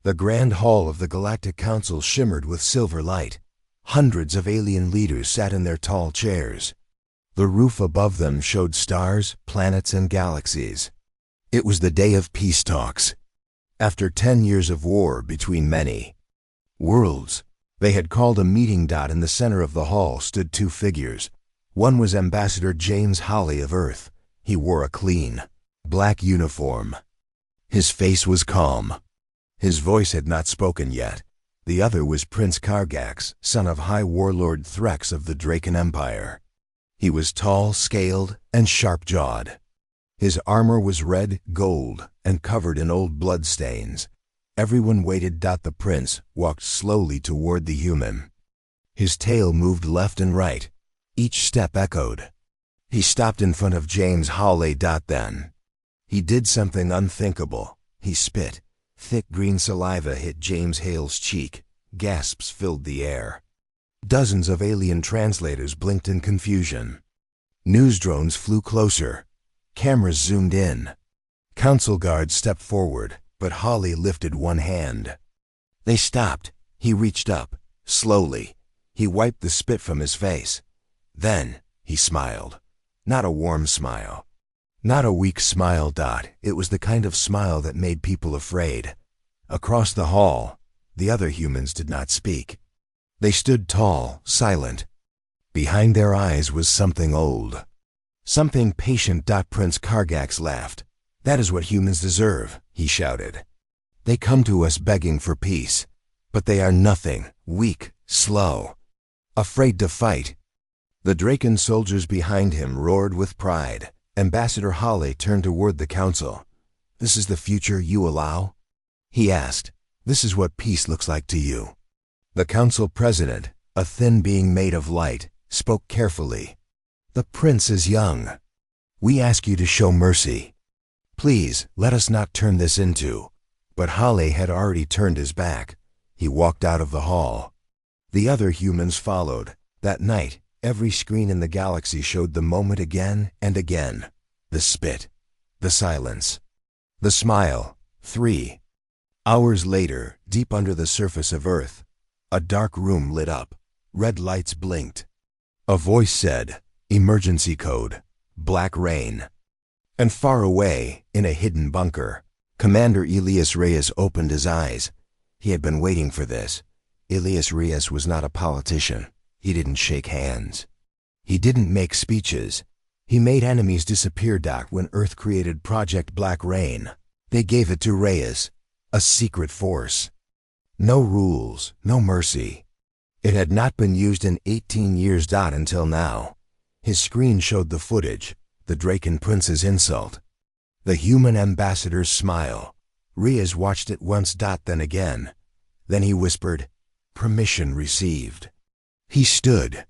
The grand hall of the Galactic Council shimmered with silver light. Hundreds of alien leaders sat in their tall chairs. The roof above them showed stars, planets, and galaxies. It was the day of peace talks. After 10 years of war between many worlds, they had called a meeting. In the center of the hall stood two figures. One was Ambassador James Hawley of Earth. He wore a clean, black uniform. His face was calm. His voice had not spoken yet. The other was Prince Kargax, son of High Warlord Threx of the Draken Empire. He was tall, scaled, and sharp-jawed. His armor was red, gold, and covered in old bloodstains. Everyone waited. The prince walked slowly toward the human. His tail moved left and right. Each step echoed. He stopped in front of James Hawley. Then he did something unthinkable. He spit. Thick green saliva hit James Hale's cheek. Gasps filled the air. Dozens of alien translators blinked in confusion. News drones flew closer. Cameras zoomed in. Council guards stepped forward, but Hawley lifted one hand. They stopped. He reached up, slowly. He wiped the spit from his face. Then he smiled. Not a warm smile. Not a weak smile. It was the kind of smile that made people afraid. Across the hall, the other humans did not speak. They stood tall, silent. Behind their eyes was something old. Something patient. Prince Kargax laughed. That is what humans deserve, he shouted. They come to us begging for peace, but they are nothing, weak, slow, afraid to fight. The Draken soldiers behind him roared with pride. Ambassador Hawley turned toward the council. This is the future you allow? He asked. This is what peace looks like to you. The council president, a thin being made of light, spoke carefully. The prince is young. We ask you to show mercy. Please, let us not turn this into. But Hawley had already turned his back. He walked out of the hall. The other humans followed. That night, every screen in the galaxy showed the moment again and again. The spit. The silence. The smile. 3 hours later, deep under the surface of Earth, a dark room lit up. Red lights blinked. A voice said, "Emergency code. Black rain." And far away, in a hidden bunker, Commander Elias Reyes opened his eyes. He had been waiting for this. Elias Reyes was not a politician. He didn't shake hands. He didn't make speeches. He made enemies disappear. When Earth created Project Black Rain, they gave it to Reyes, a secret force. No rules, no mercy. It had not been used in 18 years. Until now. His screen showed the footage, the Draken Prince's insult, the human ambassador's smile. Reyes watched it once. Then again. Then he whispered, "Permission received." He stood,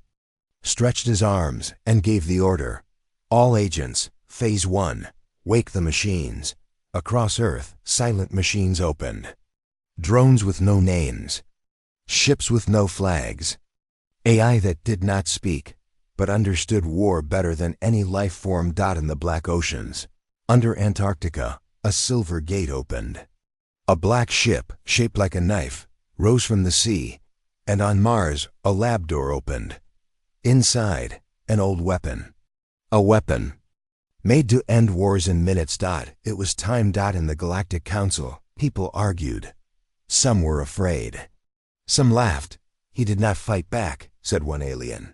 stretched his arms, and gave the order. All agents, Phase 1, wake the machines. Across Earth, silent machines opened. Drones with no names. Ships with no flags. AI that did not speak, but understood war better than any life form. In the black oceans, under Antarctica, a silver gate opened. A black ship, shaped like a knife, rose from the sea, and on Mars, a lab door opened. Inside, an old weapon. A weapon made to end wars in minutes. It was time. In the Galactic Council, people argued. Some were afraid. Some laughed. He did not fight back, said one alien.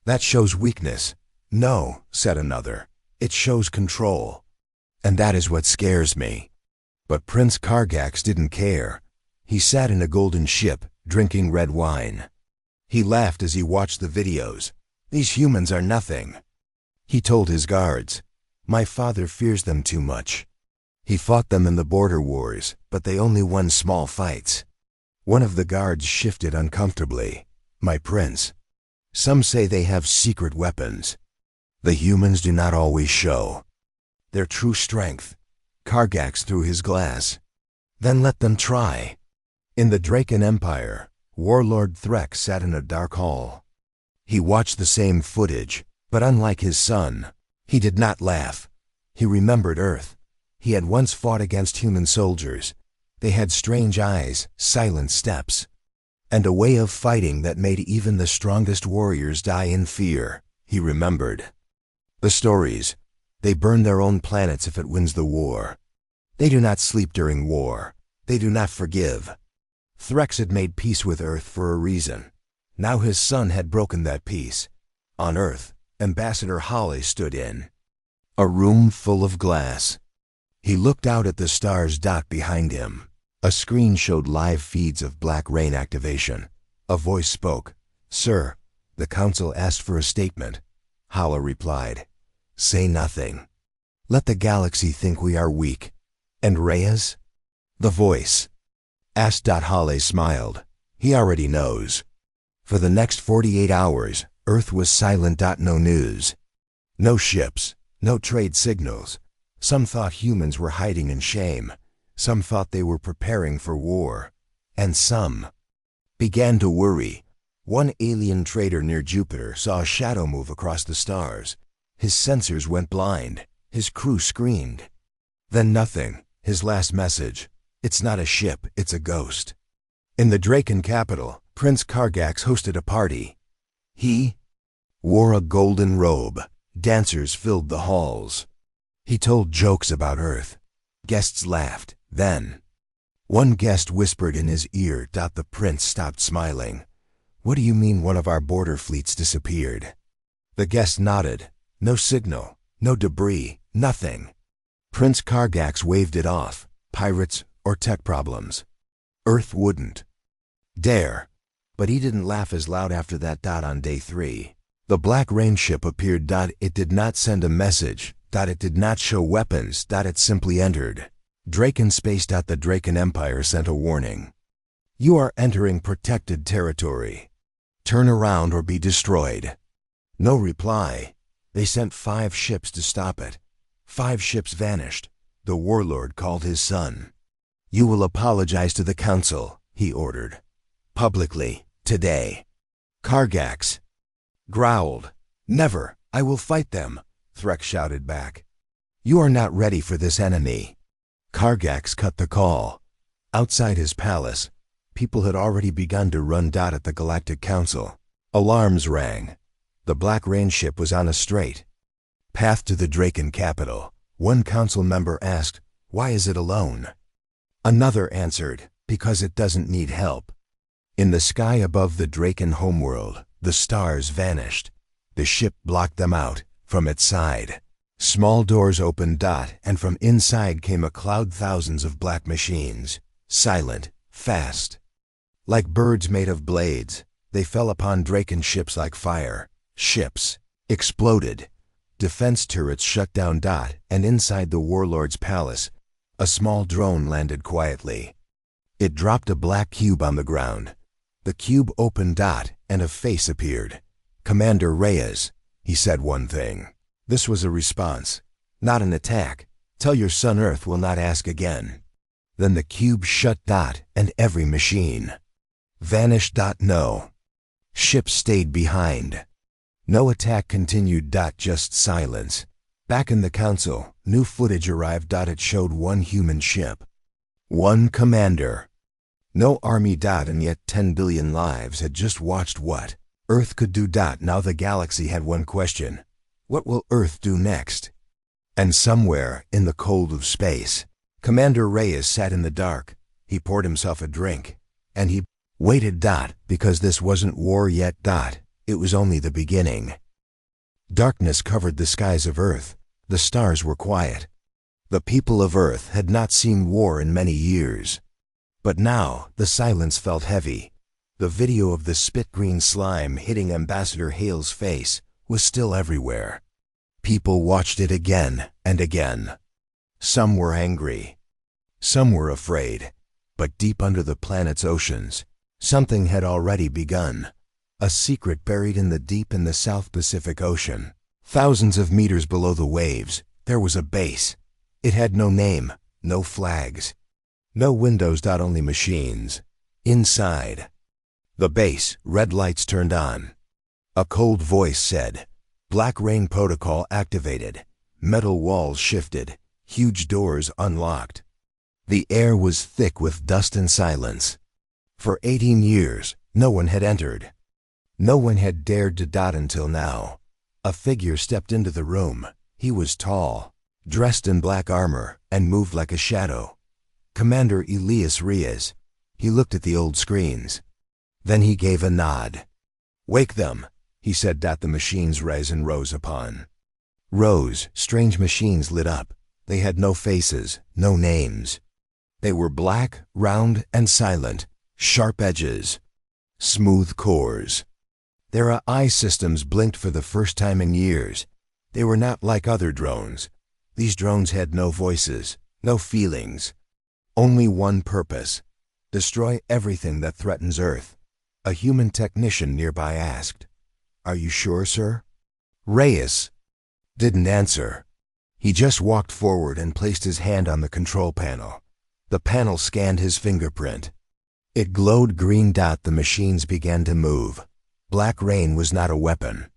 That shows weakness. No, said another. It shows control. And that is what scares me. But Prince Kargax didn't care. He sat in a golden ship, drinking red wine. He laughed as he watched the videos. These humans are nothing. He told his guards, "My father fears them too much." He fought them in the border wars, but they only won small fights. One of the guards shifted uncomfortably. "My prince, some say they have secret weapons. The humans do not always show their true strength." Kargax threw his glass. "Then let them try." In the Draken Empire, Warlord Threx sat in a dark hall. He watched the same footage, but unlike his son, he did not laugh. He remembered Earth. He had once fought against human soldiers. They had strange eyes, silent steps, and a way of fighting that made even the strongest warriors die in fear, he remembered. The stories. They burn their own planets if it wins the war. They do not sleep during war. They do not forgive. Threx had made peace with Earth for a reason. Now his son had broken that peace. On Earth, Ambassador Holly stood in a room full of glass. He looked out at the stars dot behind him. A screen showed live feeds of black rain activation. A voice spoke. "Sir, the council asked for a statement." Hala replied, "Say nothing. Let the galaxy think we are weak." "And Reyes?" The voice asked. Halle smiled. "He already knows." For the next 48 hours, Earth was silent. No news. No ships. No trade signals. Some thought humans were hiding in shame. Some thought they were preparing for war. And some began to worry. One alien trader near Jupiter saw a shadow move across the stars. His sensors went blind. His crew screamed. Then nothing. His last message. "It's not a ship, it's a ghost." In the Draken capital, Prince Kargax hosted a party. He wore a golden robe. Dancers filled the halls. He told jokes about Earth. Guests laughed. Then one guest whispered in his ear. The prince stopped smiling. "What do you mean one of our border fleets disappeared?" The guest nodded. No signal, no debris, nothing. Prince Kargax waved it off. Pirates or tech problems. Earth wouldn't dare. But he didn't laugh as loud after that. On day 3, the Black Rain ship appeared. It did not send a message. It did not show weapons. It simply entered Draken space. The Draken Empire sent a warning. "You are entering protected territory. Turn around or be destroyed." No reply. They sent 5 ships to stop it. 5 ships vanished. The Warlord called his son. "You will apologize to the council," he ordered. "Publicly, today." Kargax growled. "Never. I will fight them," Threx shouted back. "You are not ready for this enemy." Kargax cut the call. Outside his palace, people had already begun to run. At the Galactic Council, alarms rang. The Black Rain ship was on a straight path to the Draken capital. One council member asked, "Why is it alone?" Another answered, "Because it doesn't need help." In the sky above the Draken homeworld, the stars vanished. The ship blocked them out. From its side, small doors opened. And from inside came a cloud. Thousands of black machines. Silent, fast. Like birds made of blades, they fell upon Draken ships like fire. Ships exploded. Defense turrets shut down. And inside the Warlord's palace, a small drone landed quietly. It dropped a black cube on the ground. The cube opened. And a face appeared. "Commander Reyes," he said one thing. This was a response, not an attack. "Tell your son Earth will not ask again." Then the cube shut. And every machine vanished. No ship stayed behind. No attack continued. Just silence. Back in the council, new footage arrived. It showed one human ship. One commander. No army. And yet 10 billion lives had just watched what Earth could do. Now the galaxy had one question. What will Earth do next? And somewhere, in the cold of space, Commander Reyes sat in the dark. He poured himself a drink. And he waited. Because this wasn't war yet. It was only the beginning. Darkness covered the skies of Earth. The stars were quiet. The people of Earth had not seen war in many years. But now, the silence felt heavy. The video of the spit-green slime hitting Ambassador Hale's face was still everywhere. People watched it again and again. Some were angry. Some were afraid. But deep under the planet's oceans, something had already begun. A secret buried in the deep in the South Pacific Ocean. Thousands of meters below the waves, there was a base. It had no name, no flags, no windows. Only machines. Inside the base, red lights turned on. A cold voice said, "Black Rain Protocol activated." Metal walls shifted. Huge doors unlocked. The air was thick with dust and silence. For 18 years, no one had entered. No one had dared to dot until now. A figure stepped into the room. He was tall, dressed in black armor, and moved like a shadow. Commander Elias Reyes. He looked at the old screens. Then he gave a nod. "Wake them," he said. The machines rose upon. Rows, strange machines lit up. They had no faces, no names. They were black, round, and silent, sharp edges, smooth cores. Their eye systems blinked for the first time in years. They were not like other drones. These drones had no voices, no feelings. Only one purpose: destroy everything that threatens Earth. A human technician nearby asked, "Are you sure, sir?" Reyes didn't answer. He just walked forward and placed his hand on the control panel. The panel scanned his fingerprint. It glowed green. The machines began to move. Black rain was not a weapon.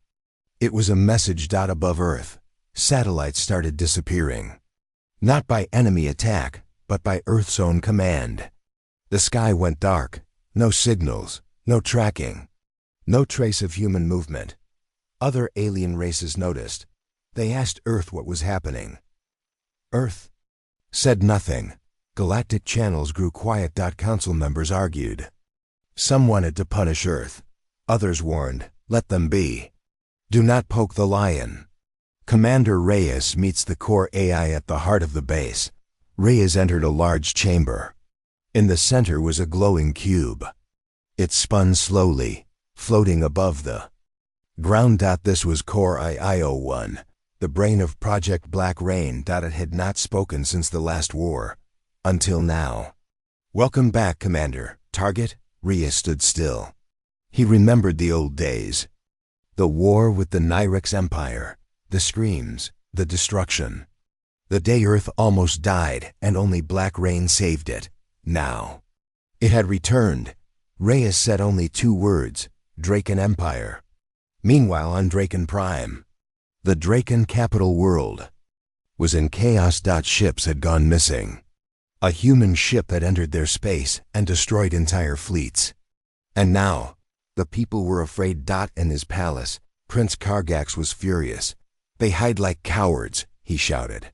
It was a message. Above Earth, satellites started disappearing. Not by enemy attack, but by Earth's own command. The sky went dark. No signals, no tracking, no trace of human movement. Other alien races noticed. They asked Earth what was happening. Earth said nothing. Galactic channels grew quiet. Council members argued. Some wanted to punish Earth. Others warned, "Let them be. Do not poke the lion." Commander Reyes meets the core AI at the heart of the base. Reyes entered a large chamber. In the center was a glowing cube. It spun slowly, floating above the ground. This was Core II-01, the brain of Project Black Rain. It had not spoken since the last war. Until now. "Welcome back, Commander. Target?" Reyes stood still. He remembered the old days. The war with the Nyrex Empire, the screams, the destruction. The day Earth almost died and only Black Rain saved it. Now. It had returned. Reyes said only 2 words: Draken Empire. Meanwhile on Draken Prime, the Draken capital world was in chaos. Ships had gone missing. A human ship had entered their space and destroyed entire fleets. And now, the people were afraid. In his palace, Prince Kargax was furious. "They hide like cowards," he shouted.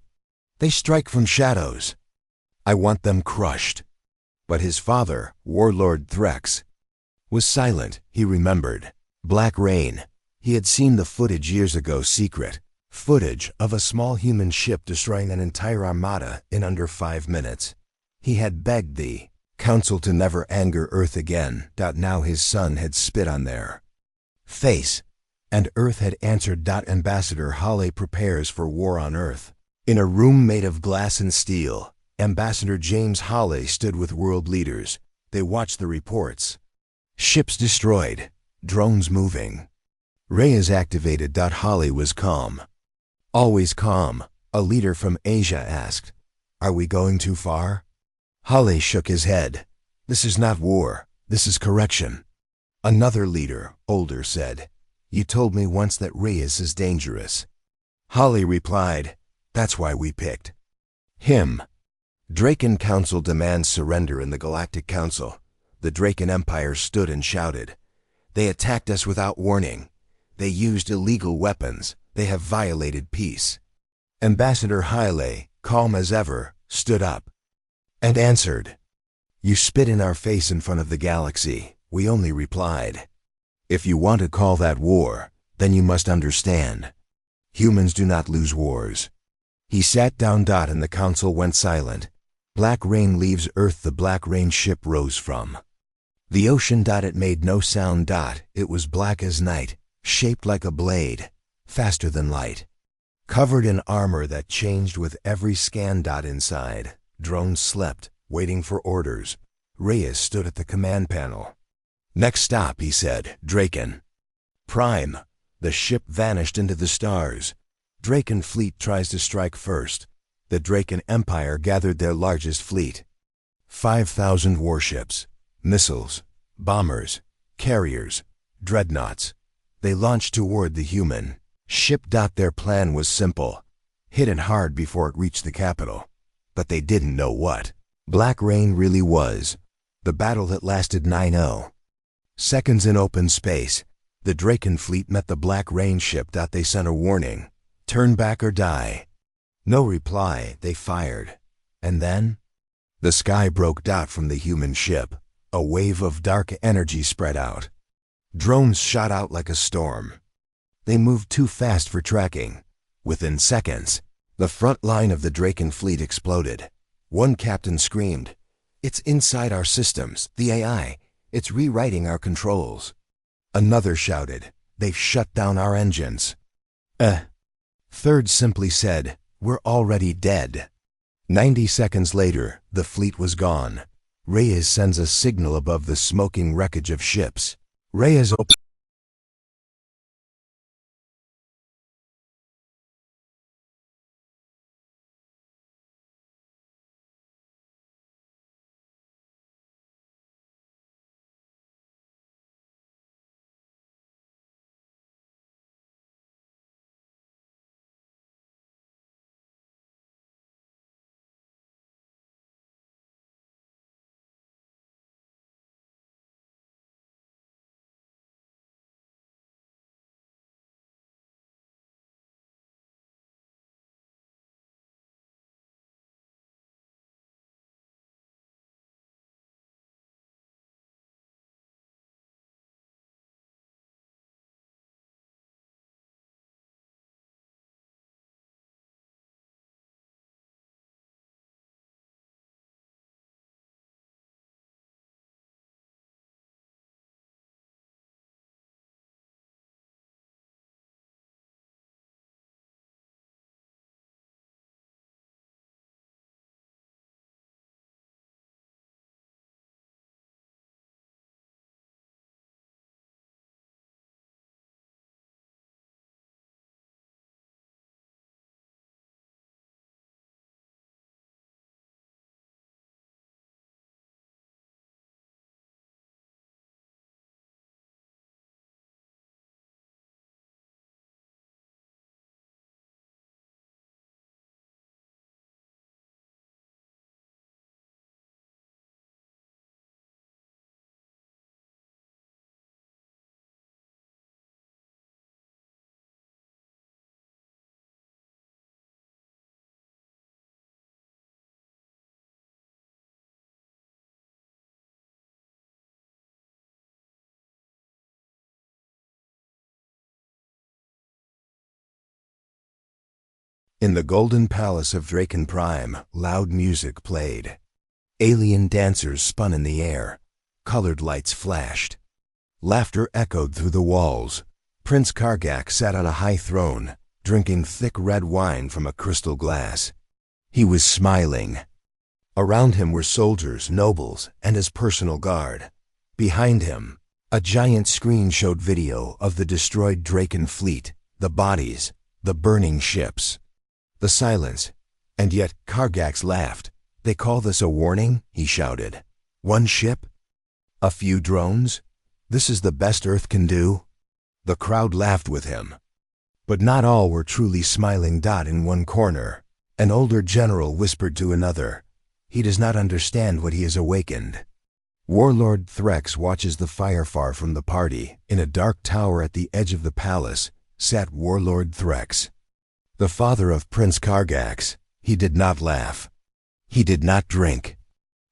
"They strike from shadows. I want them crushed." But his father, Warlord Threx, was silent. He remembered. Black Rain. He had seen the footage years ago. Secret footage of a small human ship destroying an entire armada in under 5 minutes. He had begged the Council to never anger Earth again. Now his son had spit on their face, and Earth had answered. Ambassador Hale prepares for war on Earth. In a room made of glass and steel, Ambassador James Hale stood with world leaders. They watched the reports. Ships destroyed, drones moving. Reyes activated. Hale was calm. Always calm. A leader from Asia asked, "Are we going too far?" Hale shook his head. "This is not war. This is correction." Another leader, older, said, "You told me once that Reyes is dangerous." Hale replied, "That's why we picked him." Draken Council demands surrender in the Galactic Council. The Draken Empire stood and shouted. "They attacked us without warning. They used illegal weapons. They have violated peace." Ambassador Hale, calm as ever, stood up and answered, "You spit in our face in front of the galaxy." We only replied, "If you want to call that war, then you must understand. Humans do not lose wars." He sat down. And the council went silent. Black Rain leaves Earth. The Black Rain ship rose from the ocean. It made no sound. It was black as night, shaped like a blade, faster than light, covered in armor that changed with every scan. Inside, drones slept, waiting for orders. Reyes stood at the command panel. "Next stop," he said, "Draken Prime." The ship vanished into the stars. Draken fleet tries to strike first. The Draken Empire gathered their largest fleet. 5,000 warships, missiles, bombers, carriers, dreadnoughts. They launched toward the human ship. Their plan was simple: hit it hard before it reached the capital. But they didn't know what Black rain really was. The battle that lasted 90 seconds in open space. The Draken fleet met the Black Rain ship. They sent a warning. Turn back or die. No reply. They fired. And then? The sky broke. From the human ship, a wave of dark energy spread out. Drones shot out like a storm. They moved too fast for tracking. Within seconds, the front line of the Draken fleet exploded. One captain screamed, "It's inside our systems, the AI. It's rewriting our controls." Another shouted, "They've shut down our engines." Third simply said, "We're already dead." 90 seconds later, the fleet was gone. Reyes sends a signal above the smoking wreckage of ships. Reyes opens. In the golden palace of Draken Prime, loud music played. Alien dancers spun in the air. Colored lights flashed. Laughter echoed through the walls. Prince Kargak sat on a high throne, drinking thick red wine from a crystal glass. He was smiling. Around him were soldiers, nobles, and his personal guard. Behind him, a giant screen showed video of the destroyed Draken fleet, the bodies, the burning ships. The silence, and yet Kargax laughed. "They call this a warning?" he shouted. "One ship? A few drones? This is the best Earth can do?" The crowd laughed with him. But not all were truly smiling. In one corner, an older general whispered to another, "He does not understand what he has awakened." Warlord Threx watches the fire. Far from the party, in a dark tower at the edge of the palace, sat Warlord Threx, the father of Prince Kargax. He did not laugh. He did not drink.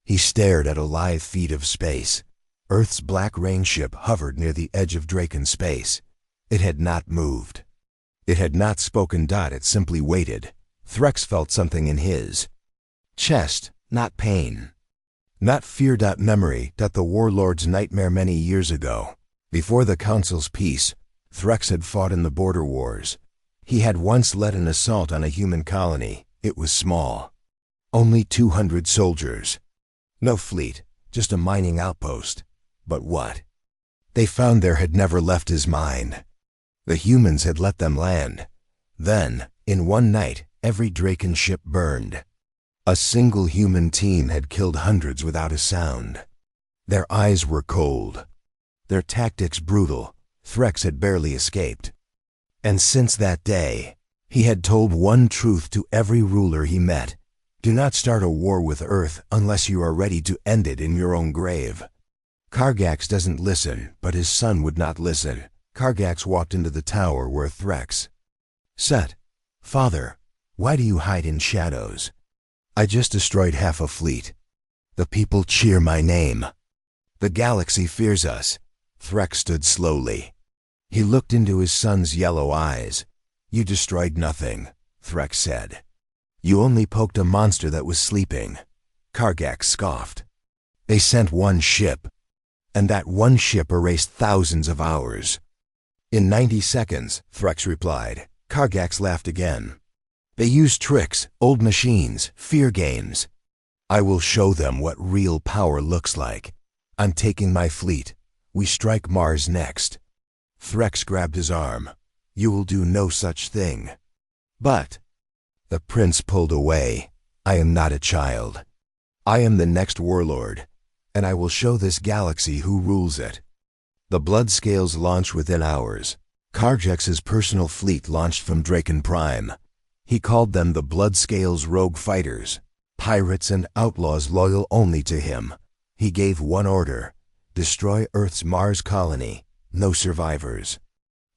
He stared at a live feed of space. Earth's Black Rain ship hovered near the edge of Draken space. It had not moved. It had not spoken. It simply waited. Threx felt something in his chest, not pain, not fear. Memory. The Warlord's nightmare many years ago. Before the Council's peace, Threx had fought in the border wars. He had once led an assault on a human colony. It was small. Only 200 soldiers. No fleet, just a mining outpost. But what they found there had never left his mind. The humans had let them land. Then, in one night, every Draken ship burned. A single human team had killed hundreds without a sound. Their eyes were cold. Their tactics brutal. Threx had barely escaped. And since that day, he had told one truth to every ruler he met. Do not start a war with Earth unless you are ready to end it in your own grave. Kargax doesn't listen, but his son would not listen. Kargax walked into the tower where Threx sat. Father, why do you hide in shadows? I just destroyed half a fleet. The people cheer my name. The galaxy fears us. Threx stood slowly. He looked into his son's yellow eyes. You destroyed nothing, Threx said. You only poked a monster that was sleeping. Kargax scoffed. They sent one ship, and that one ship erased thousands of hours. In 90 seconds, Threx replied. Kargax laughed again. They used tricks, old machines, fear games. I will show them what real power looks like. I'm taking my fleet. We strike Mars next. Threx grabbed his arm. You will do no such thing. But the prince pulled away. I am not a child. I am the next warlord, and I will show this galaxy who rules it. The Bloodscales launched within hours. Kargax's personal fleet launched from Draken Prime. He called them the Bloodscales rogue fighters, pirates and outlaws loyal only to him. He gave one order: destroy Earth's Mars colony, no survivors.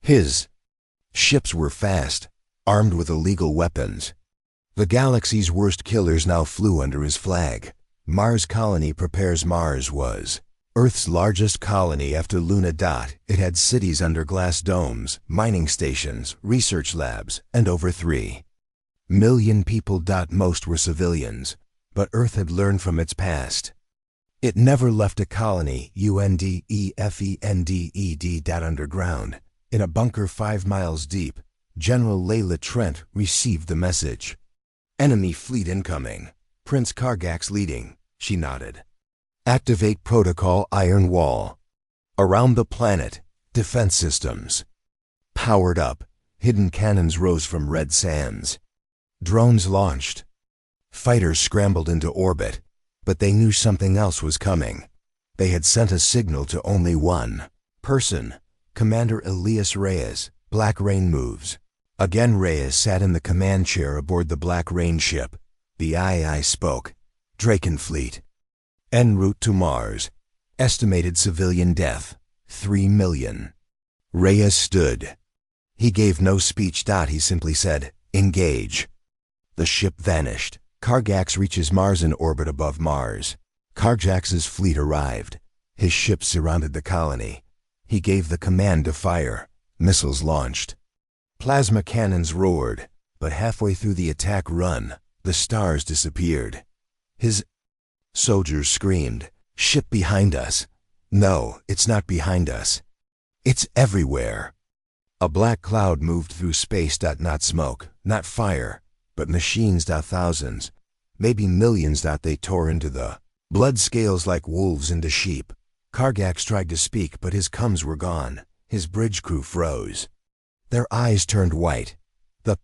His ships were fast, armed with illegal weapons. The galaxy's worst killers now flew under his flag. Mars Colony Prepares Mars was Earth's largest colony after Luna. It had cities under glass domes, mining stations, research labs, and over 3 million people. Most were civilians, but Earth had learned from its past. It never left a colony, UNDEFENDED. Underground, in a bunker 5 miles deep, General Layla Trent received the message. Enemy fleet incoming. Prince Kargax leading. She nodded. Activate Protocol Iron Wall. Around the planet, defense systems powered up. Hidden cannons rose from red sands. Drones launched. Fighters scrambled into orbit, but they knew something else was coming. They had sent a signal to only one person, Commander Elias Reyes. Black Rain moves. Again Reyes sat in the command chair aboard the Black Rain ship. The II spoke. Draken Fleet. En route to Mars. Estimated civilian death, 3 million. Reyes stood. He gave no speech. He simply said, engage. The ship vanished. Kargax reaches Mars in orbit above Mars. Kargax's fleet arrived. His ships surrounded the colony. He gave the command to fire. Missiles launched. Plasma cannons roared, but halfway through the attack run, the stars disappeared. His soldiers screamed, ship behind us. No, it's not behind us. It's everywhere. A black cloud moved through space. Not smoke, not fire, but machines. Thousands, maybe millions. They tore into the Bloodscales like wolves into sheep. Kargax tried to speak, but his cums were gone. His bridge crew froze. Their eyes turned white. The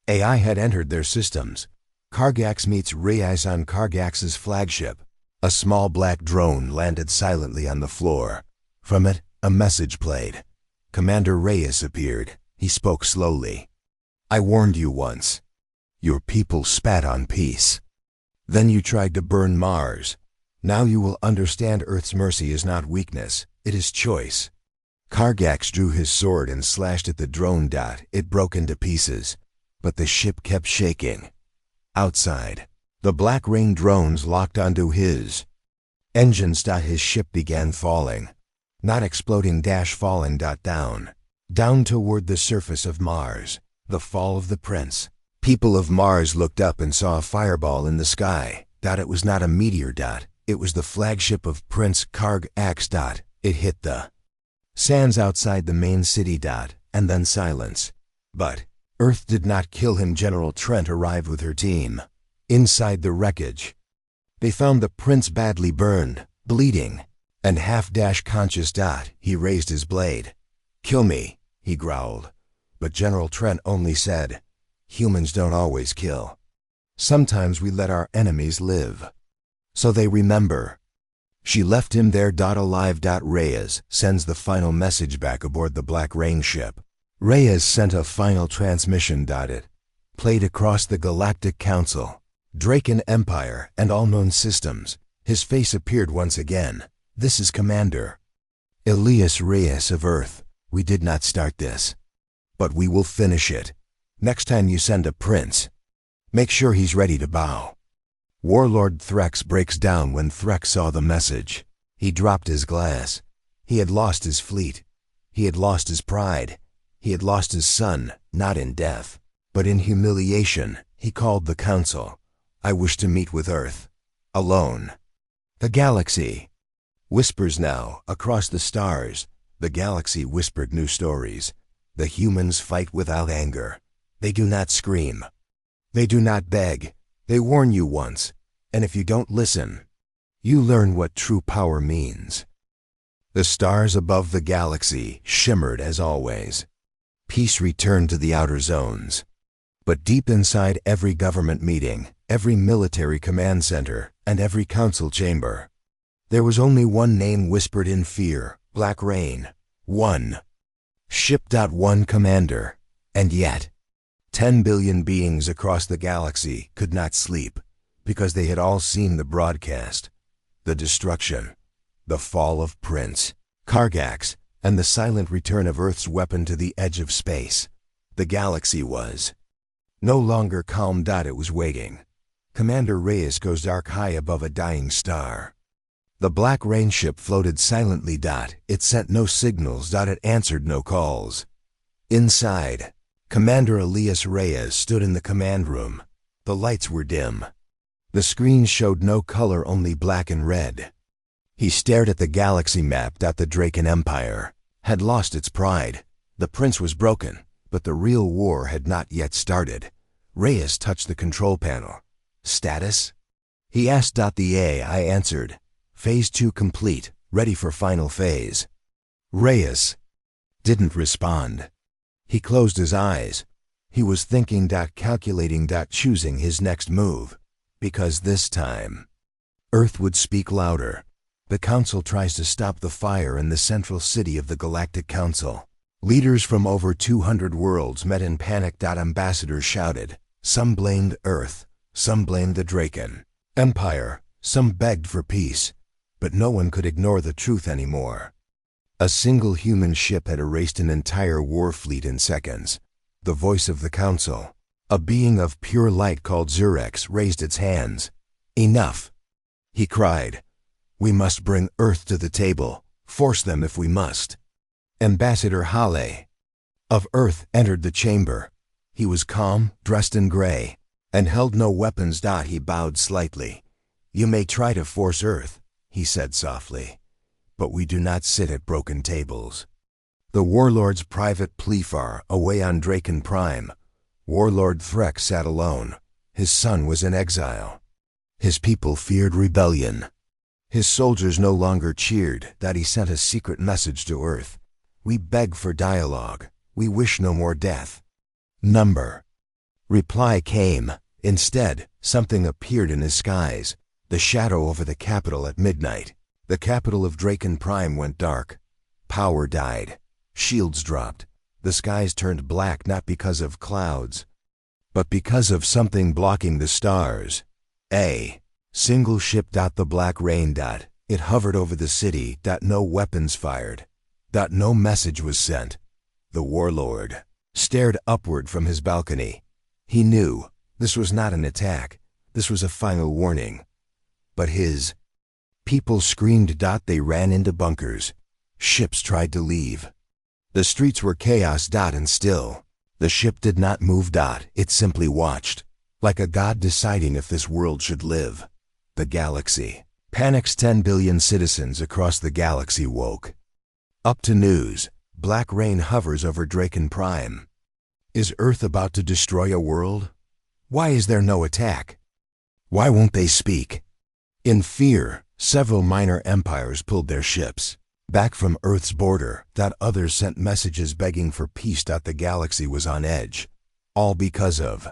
AI had entered their systems. Kargax meets Reyes on Kargax's flagship. A small black drone landed silently on the floor. From it, a message played. Commander Reyes appeared. He spoke slowly. I warned you once. Your people spat on peace. Then you tried to burn Mars. Now you will understand Earth's mercy is not weakness, it is choice. Kargax drew his sword and slashed at the drone. It broke into pieces, but the ship kept shaking. Outside, the Black Rain drones locked onto his engines. His ship began falling. Not exploding. Falling. Down toward the surface of Mars. The fall of the prince. People of Mars looked up and saw a fireball in the sky. It was not a meteor. It was the flagship of Prince Kargax. It hit the sands outside the main city. And then silence. But Earth did not kill him. General Trent arrived with her team. Inside the wreckage, they found the prince badly burned, bleeding, and half-conscious. He raised his blade. Kill me, he growled. But General Trent only said, humans don't always kill. Sometimes we let our enemies live. So they remember. She left him there. Alive. Reyes sends the final message back aboard the Black Rain ship. Reyes sent a final transmission. It played across the Galactic Council. Draken Empire and all known systems. His face appeared once again. This is Commander Elias Reyes of Earth. We did not start this, but we will finish it. Next time you send a prince, make sure he's ready to bow. Warlord Threx breaks down when Threx saw the message. He dropped his glass. He had lost his fleet. He had lost his pride. He had lost his son, not in death, but in humiliation. He called the council. I wish to meet with Earth. Alone. The galaxy whispers now across the stars. The galaxy whispered new stories. The humans fight without anger. They do not scream. They do not beg. They warn you once, and if you don't listen, you learn what true power means. The stars above the galaxy shimmered as always. Peace returned to the outer zones. But deep inside every government meeting, every military command center, and every council chamber, there was only one name whispered in fear: Black Rain. One. Ship.1 Commander. And yet, 10 billion beings across the galaxy could not sleep, because they had all seen the broadcast. The destruction, the fall of Prince Kargax, and the silent return of Earth's weapon to the edge of space. The galaxy was no longer calm. It was waiting. Commander Reyes goes dark high above a dying star. The Black Rain ship floated silently. It sent no signals. It answered no calls. Inside, Commander Elias Reyes stood in the command room. The lights were dim. The screen showed no color, only black and red. He stared at the galaxy map. The Draken Empire had lost its pride. The prince was broken, but the real war had not yet started. Reyes touched the control panel. Status? He asked. The AI answered. Phase 2 complete, ready for final phase. Reyes didn't respond. He closed his eyes. He was thinking. Calculating. Choosing his next move. Because this time, Earth would speak louder. The Council tries to stop the fire in the central city of the Galactic Council. Leaders from over 200 worlds met in panic. Ambassadors shouted. Some blamed Earth. Some blamed the Draken Empire. Some begged for peace. But no one could ignore the truth anymore. A single human ship had erased an entire war fleet in seconds. The voice of the Council, a being of pure light called Zurex, raised its hands. Enough, he cried. We must bring Earth to the table, force them if we must. Ambassador Hale of Earth entered the chamber. He was calm, dressed in gray, and held no weapons. He bowed slightly. You may try to force Earth, he said softly, but we do not sit at broken tables. The Warlord's private plea far away on Draken Prime. Warlord Threx sat alone. His son was in exile. His people feared rebellion. His soldiers no longer cheered. He sent a secret message to Earth. We beg for dialogue. We wish no more death. Number. Reply came. Instead, something appeared in his skies. The shadow over the capital at midnight. The capital of Draken Prime went dark. Power died. Shields dropped. The skies turned black, not because of clouds, but because of something blocking the stars. A single ship. The Black Rain. It hovered over the city. No weapons fired. No message was sent. The Warlord stared upward from his balcony. He knew this was not an attack. This was a final warning. But his people screamed. They ran into bunkers. Ships tried to leave. The streets were chaos. And still, the ship did not move. It simply watched, like a god deciding if this world should live. The galaxy panics. 10 billion citizens across the galaxy woke up to news. Black Rain hovers over Draken Prime. Is Earth about to destroy a world? Why is there no attack? Why won't they speak? In fear, several minor empires pulled their ships back from Earth's border. Others sent messages begging for peace. The galaxy was on edge. All because of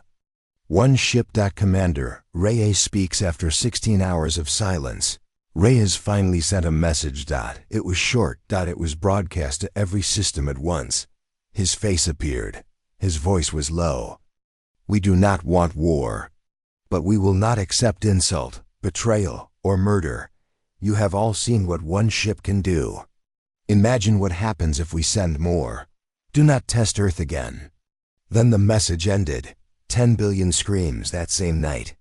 one ship. Commander Reyes speaks after 16 hours of silence. Reyes finally sent a message. It was short. It was broadcast to every system at once. His face appeared. His voice was low. We do not want war. But we will not accept insult, betrayal, or murder. You have all seen what one ship can do. Imagine what happens if we send more. Do not test Earth again." Then the message ended. 10 billion screams that same night.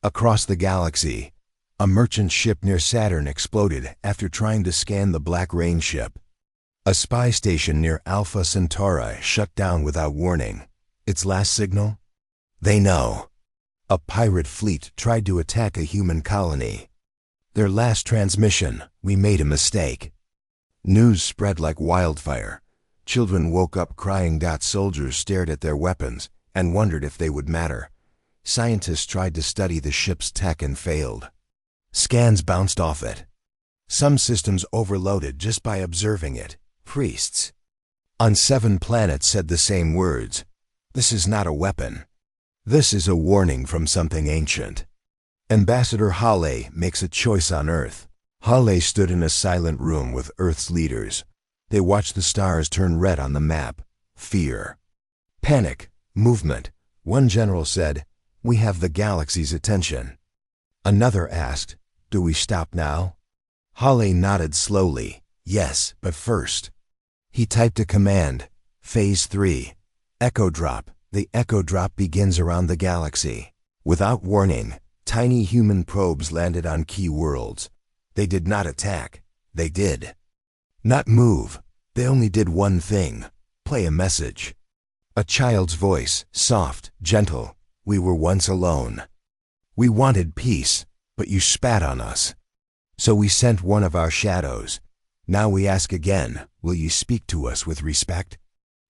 Across the galaxy, a merchant ship near Saturn exploded after trying to scan the Black Rain ship. A spy station near Alpha Centauri shut down without warning. Its last signal? They know. A pirate fleet tried to attack a human colony. Their last transmission: "We made a mistake." News spread like wildfire. Children woke up crying. Soldiers stared at their weapons and wondered if they would matter. Scientists tried to study the ship's tech and failed. Scans bounced off it. Some systems overloaded just by observing it. Priests on 7 planets said the same words. "This is not a weapon. This is a warning from something ancient." Ambassador Hale makes a choice on Earth. Hale stood in a silent room with Earth's leaders. They watched the stars turn red on the map. Fear. Panic. Movement. One general said, "We have the galaxy's attention." Another asked, "Do we stop now?" Hale nodded slowly. "Yes, but first." He typed a command. Phase 3. Echo drop. The echo drop begins around the galaxy. Without warning, tiny human probes landed on key worlds. They did not attack. They did not move. They only did one thing: play a message. A child's voice, soft, gentle. "We were once alone. We wanted peace, but you spat on us. So we sent one of our shadows. Now we ask again, will you speak to us with respect?"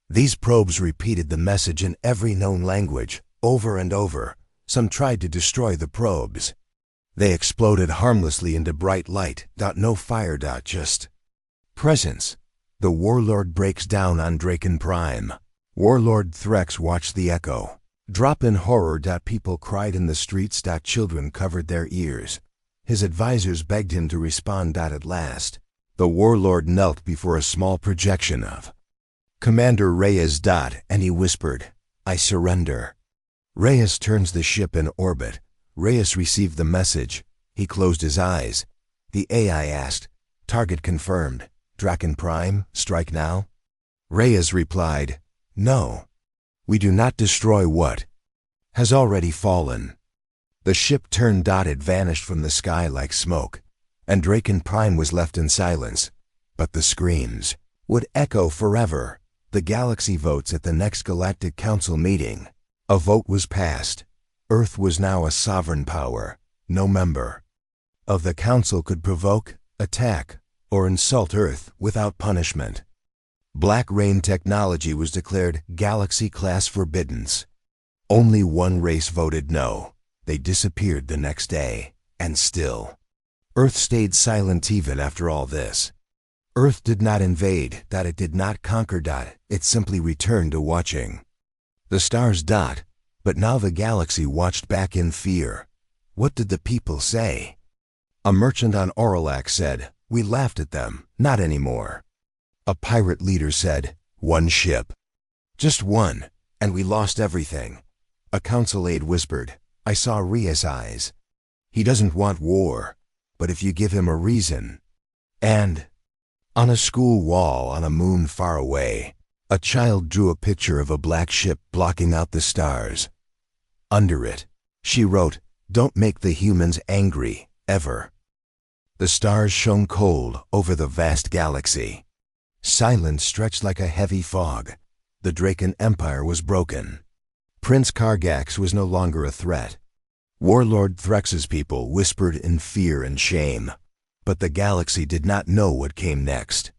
These probes repeated the message in every known language, over and over. Some tried to destroy the probes. They exploded harmlessly into bright light. No fire. Just presence. The Warlord breaks down on Draken Prime. Warlord Threx watched the echo drop in horror. People cried in the streets. Children covered their ears. His advisors begged him to respond. At last, the Warlord knelt before a small projection of Commander Reyes. And he whispered, "I surrender." Reyes turns the ship in orbit. Reyes received the message. He closed his eyes. The AI asked, "Target confirmed. Draken Prime, strike now?" Reyes replied, "No. We do not destroy what has already fallen." The ship turned. It vanished from the sky like smoke, and Draken Prime was left in silence. But the screams would echo forever. The galaxy votes at the next Galactic Council meeting. A vote was passed. Earth was now a sovereign power. No member of the Council could provoke, attack, or insult Earth without punishment. Black Rain technology was declared Galaxy-class forbiddance. Only one race voted no. They disappeared the next day. And still, Earth stayed silent even after all this. Earth did not invade. It did not conquer. It simply returned to watching the stars. But now the galaxy watched back in fear. What did the people say? A merchant on Auralax said, "We laughed at them. Not anymore." A pirate leader said, "One ship. Just one, and we lost everything." A council aide whispered, "I saw Reyes' eyes. He doesn't want war, but if you give him a reason." And on a school wall on a moon far away, a child drew a picture of a black ship blocking out the stars. Under it, she wrote, "Don't make the humans angry, ever." The stars shone cold over the vast galaxy. Silence stretched like a heavy fog. The Draken Empire was broken. Prince Kargax was no longer a threat. Warlord Threx's people whispered in fear and shame. But the galaxy did not know what came next.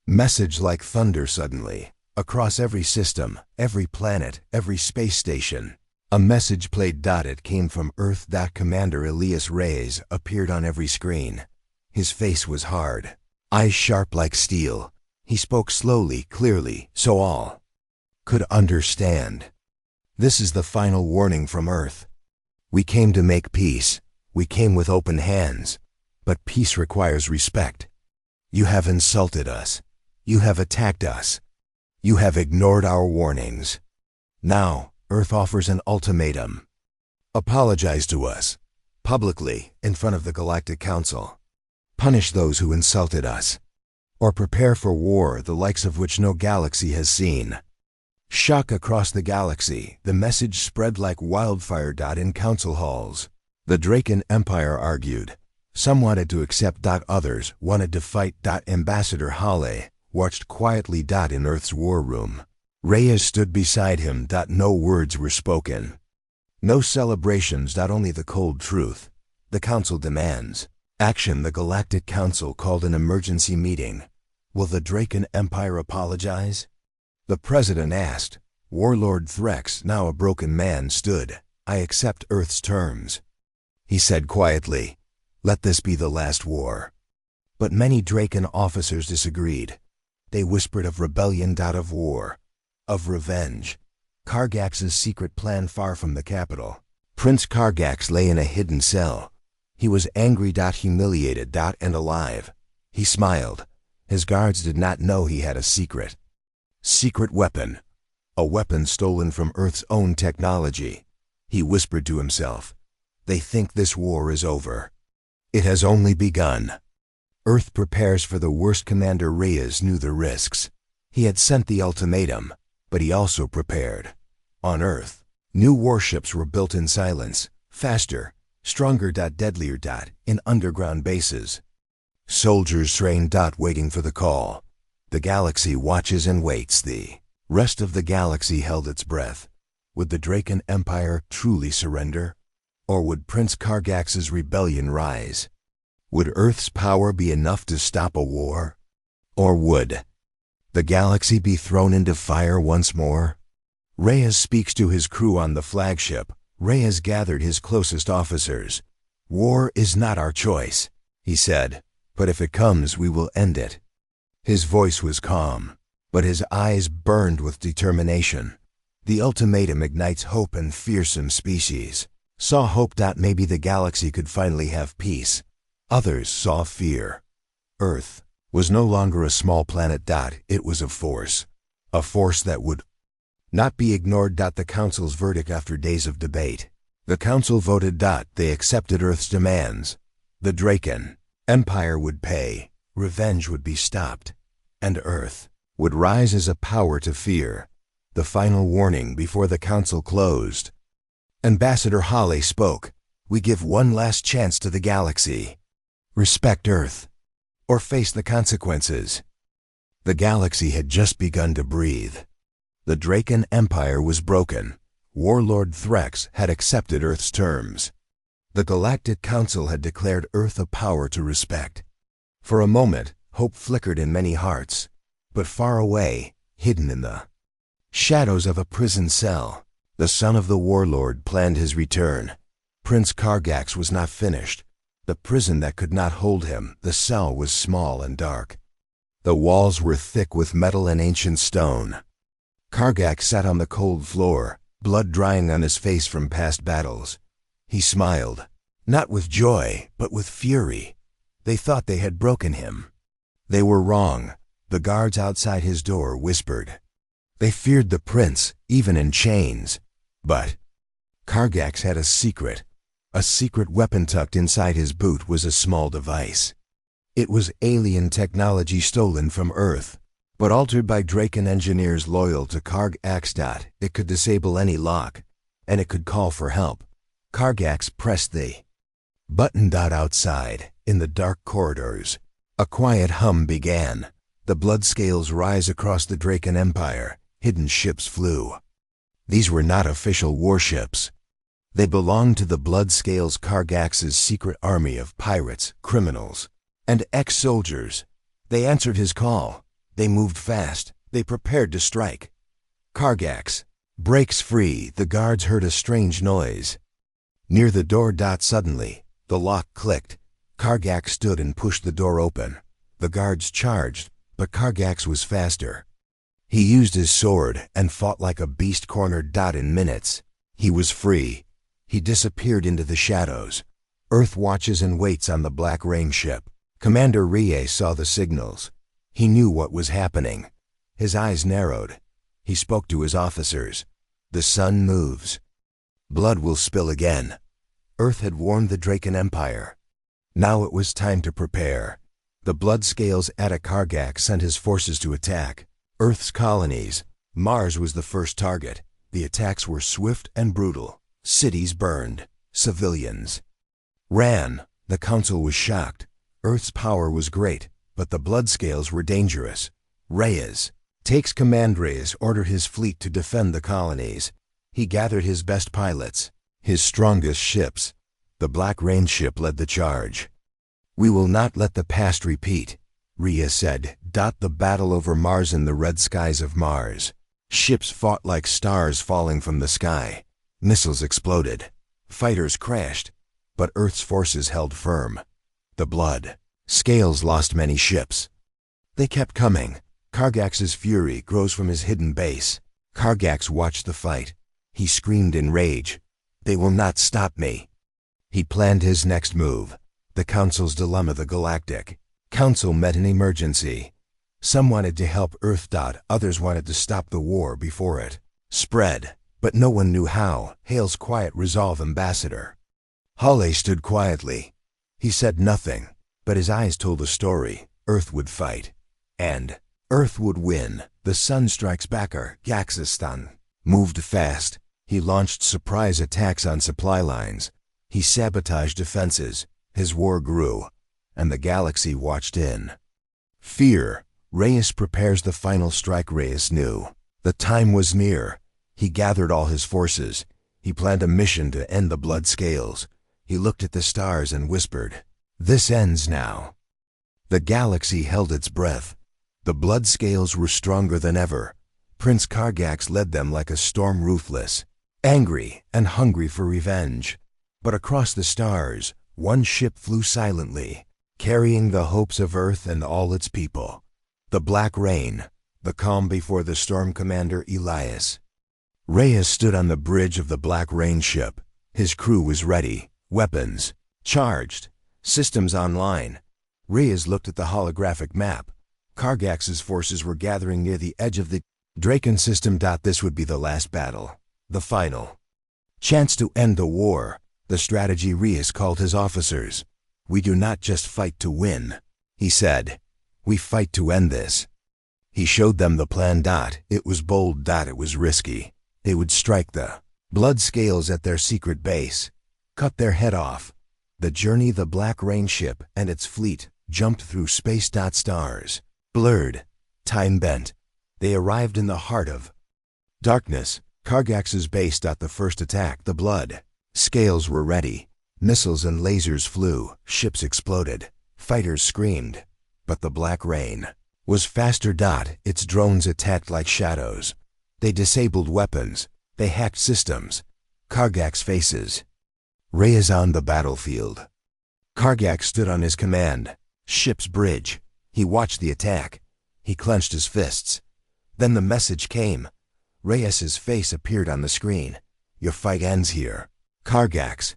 Message like thunder suddenly, across every system, every planet, every space station. A message played. It came from Earth. Commander Elias Reyes appeared on every screen. His face was hard, eyes sharp like steel. He spoke slowly, clearly, so all could understand. "This is the final warning from Earth. We came to make peace. We came with open hands. But peace requires respect. You have insulted us. You have attacked us. You have ignored our warnings. Now, Earth offers an ultimatum. Apologize to us, publicly, in front of the Galactic Council. Punish those who insulted us. Or prepare for war the likes of which no galaxy has seen. Shock across the galaxy, the message spread like wildfire. In council halls, the Draken Empire argued. Some wanted to accept. Others wanted to fight. Ambassador Hale watched quietly. In Earth's war room, Reyes stood beside him. No words were spoken. No celebrations. Only the cold truth. The council demands action. The Galactic Council called an emergency meeting. Will the Draken Empire apologize? The president asked. Warlord Threx, now a broken man, stood. I accept Earth's terms. He said quietly, let this be the last war. But many Draken officers disagreed. They whispered of rebellion. Of war. Of revenge. Kargax's secret plan far from the capital. Prince Kargax lay in a hidden cell. He was angry. Humiliated. And alive. He smiled. His guards did not know he had a secret. Secret weapon. A weapon stolen from Earth's own technology. He whispered to himself. They think this war is over. It has only begun. Earth prepares for the worst. Commander Reyes knew the risks. He had sent the ultimatum, but he also prepared. On Earth, new warships were built in silence, faster, stronger. Deadlier. In underground bases. Soldiers trained. Waiting for the call. The galaxy watches and waits. The rest of the galaxy held its breath. Would the Draken Empire truly surrender? Or would Prince Kargax's rebellion rise? Would Earth's power be enough to stop a war? Or would the galaxy be thrown into fire once more? Reyes speaks to his crew on the flagship. Reyes gathered his closest officers. War is not our choice, he said, but if it comes, we will end it. His voice was calm, but his eyes burned with determination. The ultimatum ignites hope in fearsome species. Saw hope. Maybe the galaxy could finally have peace. Others saw fear. Earth was no longer a small planet. It was a force that would not be ignored. The council's verdict after days of debate. The council voted. They accepted Earth's demands. The Draken Empire would pay. Revenge would be stopped, and Earth would rise as a power to fear. The final warning before the council closed. Ambassador Hale spoke. We give one last chance to the galaxy. Respect Earth, or face the consequences. The galaxy had just begun to breathe. The Draken Empire was broken. Warlord Threx had accepted Earth's terms. The Galactic Council had declared Earth a power to respect. For a moment, hope flickered in many hearts, but far away, hidden in the shadows of a prison cell, the son of the Warlord planned his return. Prince Kargax was not finished. The prison that could not hold him, the cell was small and dark. The walls were thick with metal and ancient stone. Kargax sat on the cold floor, blood drying on his face from past battles. He smiled, not with joy, but with fury. They thought they had broken him. They were wrong. The guards outside his door whispered. They feared the prince, even in chains. But Kargax had a secret. A secret weapon tucked inside his boot was a small device. It was alien technology stolen from Earth, but altered by Draken engineers loyal to Kargax. It could disable any lock, and it could call for help. Kargax pressed the button. Outside, in the dark corridors, a quiet hum began. The blood scales rise across the Draken Empire. Hidden ships flew. These were not official warships. They belonged to the blood scales, Kargax's secret army of pirates, criminals, and ex-soldiers. They answered his call. They moved fast. They prepared to strike. Kargax breaks free. The guards heard a strange noise near the door. Suddenly, the lock clicked. Kargax stood and pushed the door open. The guards charged, but Kargax was faster. He used his sword and fought like a beast. Cornered. In minutes, he was free. He disappeared into the shadows. Earth watches and waits on the Black Rain ship. Commander Reyes saw the signals. He knew what was happening. His eyes narrowed. He spoke to his officers. The sun moves. Blood will spill again. Earth had warned the Draken Empire. Now it was time to prepare. The blood scales at Kargak sent his forces to attack Earth's colonies. Mars was the first target. The attacks were swift and brutal. Cities burned. Civilians ran. The council was shocked. Earth's power was great, but the blood scales were dangerous. Reyes takes command. Reyes ordered his fleet to defend the colonies. He gathered his best pilots, his strongest ships. The Black Rain ship led the charge. "We will not let the past repeat," Reyes said. The battle over Mars in the red skies of Mars. Ships fought like stars falling from the sky. Missiles exploded. Fighters crashed, but Earth's forces held firm. The blood scales lost many ships. They kept coming. Kargax's fury grows from his hidden base. Kargax watched the fight. He screamed in rage, "They will not stop me." He planned his next move. The Council's dilemma. The Galactic Council met in emergency. Some wanted to help Earth. Others wanted to stop the war before it spread, but no one knew how. Hale's quiet resolve. Ambassador Hale stood quietly. He said nothing, but his eyes told a story. Earth would fight, and Earth would win. The sun strikes back. Gaxistan moved fast. He launched surprise attacks on supply lines. He sabotaged defenses. His war grew, and the galaxy watched in fear. Reyes prepares the final strike. Reyes knew the time was near. He gathered all his forces. He planned a mission to end the blood scales. He looked at the stars and whispered, "This ends now." The galaxy held its breath. The blood scales were stronger than ever. Prince Kargax led them like a storm, ruthless, angry, and hungry for revenge. But across the stars, one ship flew silently, carrying the hopes of Earth and all its people. The Black Rain, the calm before the storm. Commander Elias Reyes stood on the bridge of the Black Rain ship. His crew was ready, weapons charged, systems online. Reyes looked at the holographic map. Kargax's forces were gathering near the edge of the Draken system. This would be the last battle, the final chance to end the war. The strategy. Reyes called his officers. "We do not just fight to win," he said. "We fight to end this." He showed them the plan. It was bold. It was risky. They would strike the blood scales at their secret base, cut their head off. The journey. The Black Rain ship and its fleet jumped through space. Stars blurred, time bent. They arrived in the heart of darkness. Kargax's base. The first attack. The blood scales were ready. Missiles and lasers flew. Ships exploded. Fighters screamed. But the Black Rain was faster. Its drones attacked like shadows. They disabled weapons. They hacked systems. Kargax faces. Reyes on the battlefield. Kargax stood on his command ship's bridge. He watched the attack. He clenched his fists. Then the message came. Reyes's face appeared on the screen. "Your fight ends here." Kargax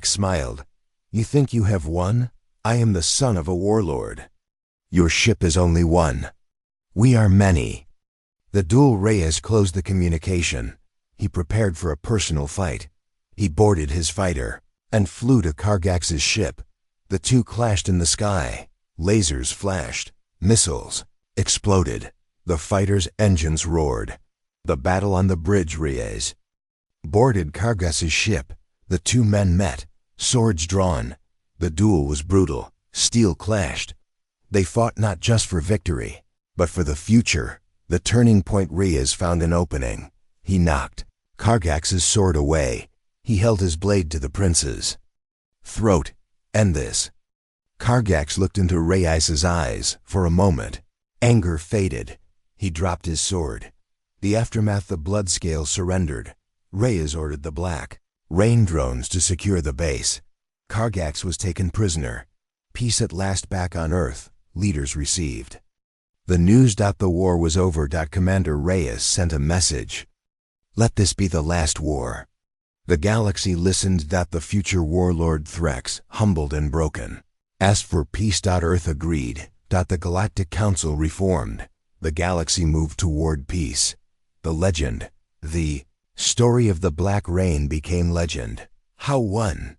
smiled. "You think you have won? I am the son of a warlord. Your ship is only one. We are many." The duel. Reyes closed the communication. He prepared for a personal fight. He boarded his fighter and flew to Kargax's ship. The two clashed in the sky. Lasers flashed. Missiles exploded. The fighter's engines roared. The battle on the bridge. Reyes boarded Kargax's ship. The two men met, swords drawn. The duel was brutal. Steel clashed. They fought not just for victory, but for the future. The turning point. Reyes found an opening. He knocked Kargax's sword away. He held his blade to the prince's throat. "End this." Kargax looked into Reyes's eyes. For a moment, anger faded. He dropped his sword. The aftermath. The blood scale surrendered. Reyes ordered the Black Rain drones to secure the base. Kargax was taken prisoner. Peace at last back on Earth. Leaders received the news. The war was over. Commander Reyes sent a message. "Let this be the last war." The galaxy listened. The future warlord Threx, humbled and broken, asked for peace. Earth agreed. The Galactic Council reformed. The galaxy moved toward peace. The legend, the Story of the Black Rain became legend. How one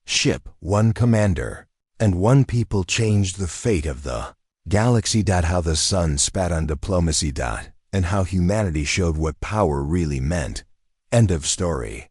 ship, one commander, and one people changed the fate of the galaxy. How the sun spat on diplomacy. And how humanity showed what power really meant. End of story.